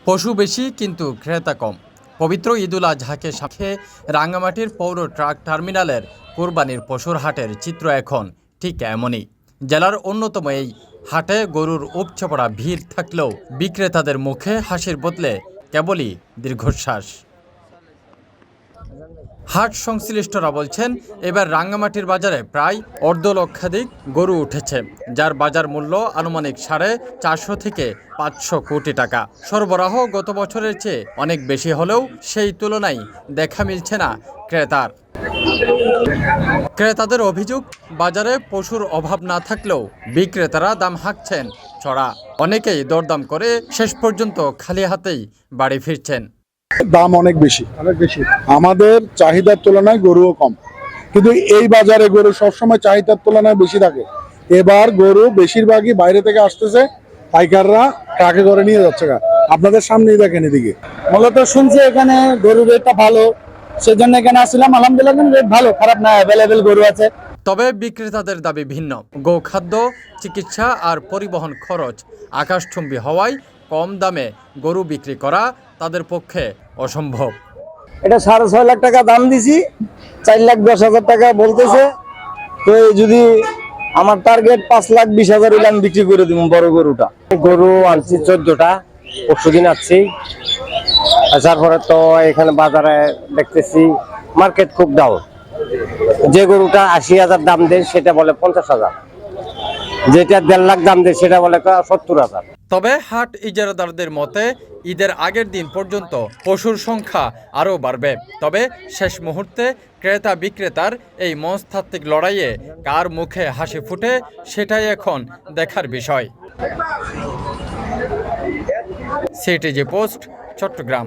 পশু বেশি কিন্তু ক্রেতা কম। পবিত্র ঈদুল আজহাকে সাথে রাঙ্গামাটির পৌর ট্রাক টার্মিনালের কোরবানির পশুর হাটের চিত্র এখন ঠিক এমনই। জেলার অন্যতম এই হাটে গরুর উপচে পড়া ভিড় থাকলেও বিক্রেতাদের মুখে হাসির বদলে কেবলই দীর্ঘশ্বাস। হাট সংশ্লিষ্টরা বলছেন, এবার রাঙ্গামাটির বাজারে প্রায় ১.৫ লক্ষাধিক গরু উঠেছে, যার বাজার মূল্য আনুমানিক 450 থেকে 500 কোটি টাকা। সরবরাহ গত বছরের চেয়ে অনেক বেশি হলেও সেই তুলনায় দেখা মিলছে না ক্রেতার। ক্রেতাদের অভিযোগ, বাজারে পশুর অভাব না থাকলেও বিক্রেতারা দাম হাঁকছেন চড়া। অনেকেই দরদাম করে শেষ পর্যন্ত খালি হাতেই বাড়ি ফিরছেন। দাম অনেক বেশি। আমাদের চাহিদার তুলনায় গরুও কম, কিন্তু এই বাজারে গরু সবসময় চাহিদার তুলনায় বেশি থাকে। এবার গরু বেশিরভাগই বাইরে থেকে আসতেছে, পাইকাররা ট্রাকে করে নিয়ে যাচ্ছে। আপনাদের সামনেই দেখেন এদিকে। মূলত শুনছি এখানে গরুর রেটটা ভালো, সেজন্য এখানে আসছিলাম। আলহামদুলিল্লাহ রেট ভালো, খারাপ না, অ্যাভেলেবেল গরু আছে। তবে বিক্রেতাদের দাবি ভিন্ন। গোখাদ্য, চিকিৎসা আর পরিবহন খরচ আকাশচুম্বী হওয়ায় কম দামে গরু বিক্রি করা তাদের পক্ষে অসম্ভব। এটা 6.5 লাখ টাকা দাম দিছি, 4,10,000 টাকা বলতেছে। তো যদি আমার টার্গেট 5,20,000 হইলে আমি বিক্রি করে দিব বড় গরুটা। গরু আনছি 14টা, পরশুদিন আসছি। আসার পরে তো এখানে বাজারে দেখতেছি মার্কেট খুব ডাউন। যে গরুটা 80,000 দাম দেয় সেটা বলে 50,000, যেটা 1.5 লাখ দাম দেয় সেটা বলে 70,000। তবে হাট ইজারাদারদের মতে ঈদের আগের দিন পর্যন্ত পশুর সংখ্যা আরও বাড়বে। তবে শেষ মুহূর্তে ক্রেতা বিক্রেতার এই মনস্তাত্ত্বিক লড়াইয়ে কার মুখে হাসি ফুটে সেটাই এখন দেখার বিষয়। CTG post, Chittagong.